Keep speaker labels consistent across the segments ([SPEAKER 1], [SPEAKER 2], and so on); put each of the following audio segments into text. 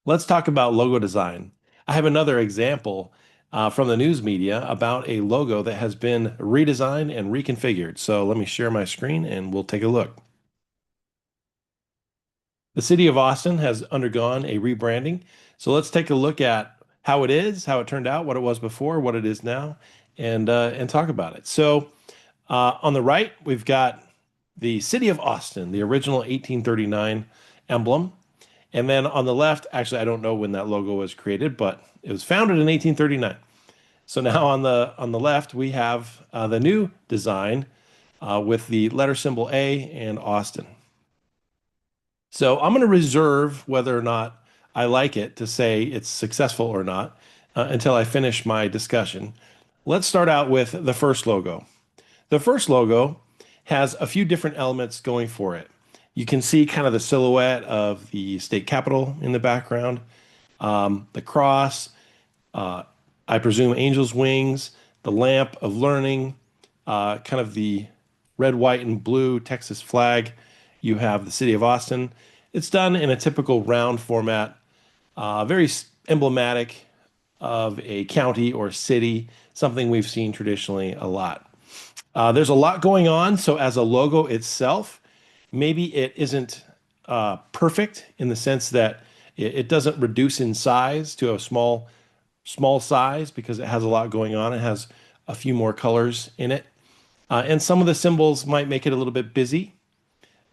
[SPEAKER 1] Let's talk about logo design. I have another example from the news media about a logo that has been redesigned and reconfigured. So let me share my screen and we'll take a look. The city of Austin has undergone a rebranding. So let's take a look at how it is, how it turned out, what it was before, what it is now, and talk about it. On the right, we've got the city of Austin, the original 1839 emblem. And then on the left, actually, I don't know when that logo was created, but it was founded in 1839. So now on the left, we have the new design with the letter symbol A and Austin. So I'm going to reserve whether or not I like it to say it's successful or not until I finish my discussion. Let's start out with the first logo. The first logo has a few different elements going for it. You can see kind of the silhouette of the state capitol in the background, the cross, uh, I presume angel's wings, the lamp of learning, kind of the red, white, and blue Texas flag. You have the city of Austin. It's done in a typical round format, very emblematic of a county or city, something we've seen traditionally a lot. There's a lot going on, so as a logo itself, maybe it isn't perfect in the sense that it doesn't reduce in size to a small size because it has a lot going on. It has a few more colors in it, and some of the symbols might make it a little bit busy.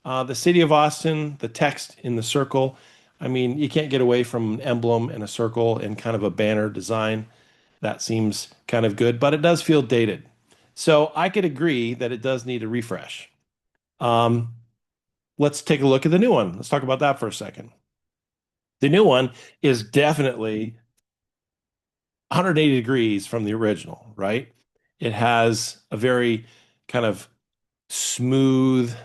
[SPEAKER 1] The city of Austin, the text in the circle. I mean, you can't get away from an emblem and a circle and kind of a banner design. That seems kind of good, but it does feel dated. So I could agree that it does need a refresh. Um, let's take a look at the new one. Let's talk about that for a second. The new one is definitely 180 degrees from the original, right? It has a very kind of smooth,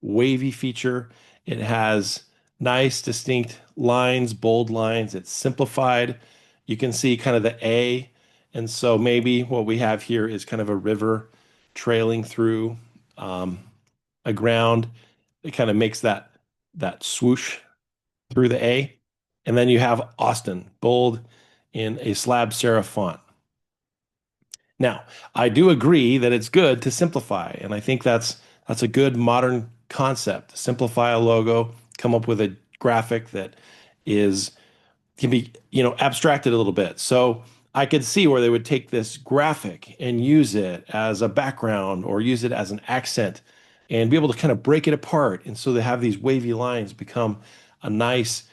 [SPEAKER 1] wavy feature. It has nice, distinct lines, bold lines. It's simplified. You can see kind of the A. And so maybe what we have here is kind of a river trailing through um, a ground. It kind of makes that swoosh through the A. And then you have Austin, bold in a slab serif font. Now, I do agree that it's good to simplify, and I think that's a good modern concept. Simplify a logo, come up with a graphic that is can be, abstracted a little bit. So I could see where they would take this graphic and use it as a background or use it as an accent and be able to kind of break it apart. And so they have these wavy lines become a nice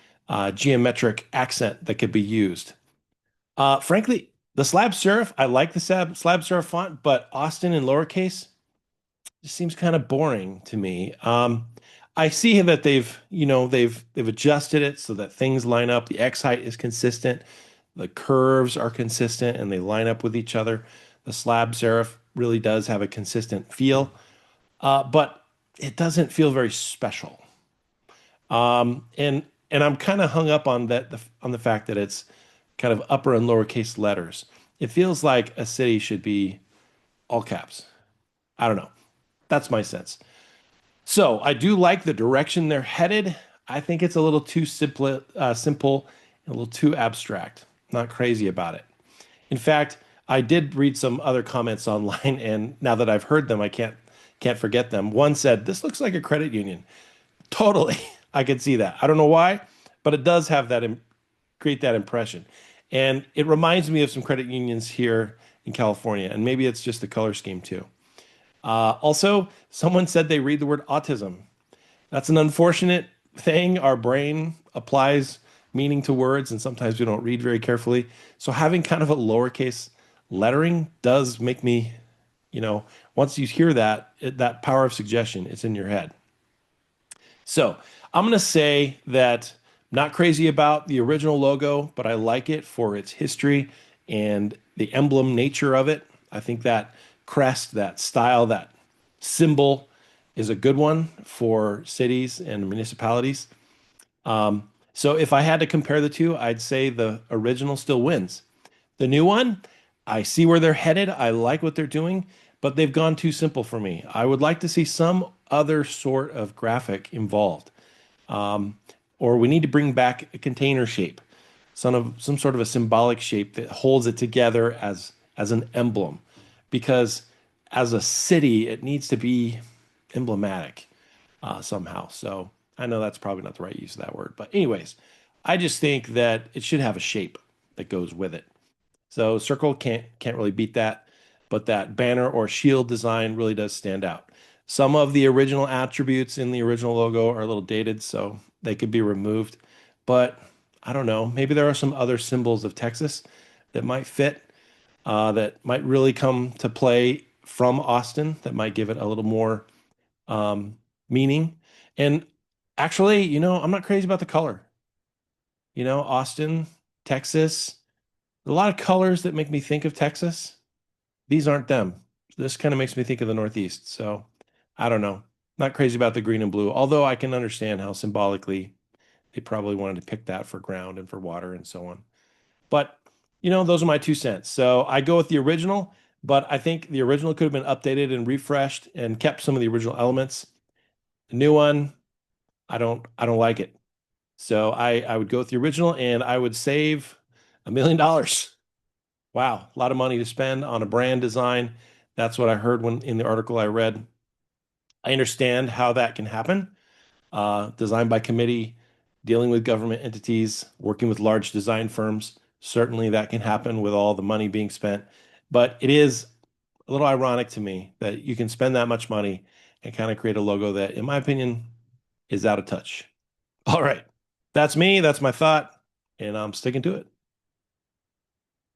[SPEAKER 1] geometric accent that could be used. Frankly, the slab serif, I like the slab serif font, but Austin in lowercase just seems kind of boring to me. I see that they've adjusted it so that things line up. The X height is consistent, the curves are consistent, and they line up with each other. The slab serif really does have a consistent feel, but it doesn't feel very special. And I'm kind of hung up on on the fact that it's kind of upper and lowercase letters. It feels like a city should be all caps. I don't know. That's my sense. So I do like the direction they're headed. I think it's a little too simple, and a little too abstract. Not crazy about it. In fact, I did read some other comments online, and now that I've heard them, I can't forget them. One said, "This looks like a credit union." Totally, I can see that. I don't know why, but it does have create that impression, and it reminds me of some credit unions here in California, and maybe it's just the color scheme too. Also, someone said they read the word autism. That's an unfortunate thing. Our brain applies meaning to words, and sometimes we don't read very carefully. So having kind of a lowercase lettering does make me, once you hear that, that power of suggestion, it's in your head. So I'm going to say that I'm not crazy about the original logo, but I like it for its history and the emblem nature of it. I think that crest, that style, that symbol is a good one for cities and municipalities. So if I had to compare the two, I'd say the original still wins. The new one, I see where they're headed. I like what they're doing, but they've gone too simple for me. I would like to see some other sort of graphic involved. or we need to bring back a container shape, some sort of a symbolic shape that holds it together as an emblem, because as a city, it needs to be emblematic somehow. So I know that's probably not the right use of that word, but anyways, I just think that it should have a shape that goes with it. So circle can't really beat that, but that banner or shield design really does stand out. Some of the original attributes in the original logo are a little dated, so they could be removed. But I don't know, maybe there are some other symbols of Texas that might fit, that might really come to play from Austin, that might give it a little more meaning. And actually, I'm not crazy about the color. Austin, Texas, a lot of colors that make me think of Texas. These aren't them. This kind of makes me think of the Northeast. So I don't know. Not crazy about the green and blue, although I can understand how symbolically they probably wanted to pick that for ground and for water and so on. But, those are my 2 cents. So I go with the original, but I think the original could have been updated and refreshed and kept some of the original elements. The new one, I don't like it. So I would go with the original and I would save $1 million. Wow, a lot of money to spend on a brand design. That's what I heard when in the article I read. I understand how that can happen. Design by committee, dealing with government entities, working with large design firms. Certainly that can happen with all the money being spent. But it is a little ironic to me that you can spend that much money and kind of create a logo that, in my opinion, is out of touch. All right. That's me. That's my thought. And I'm sticking to it.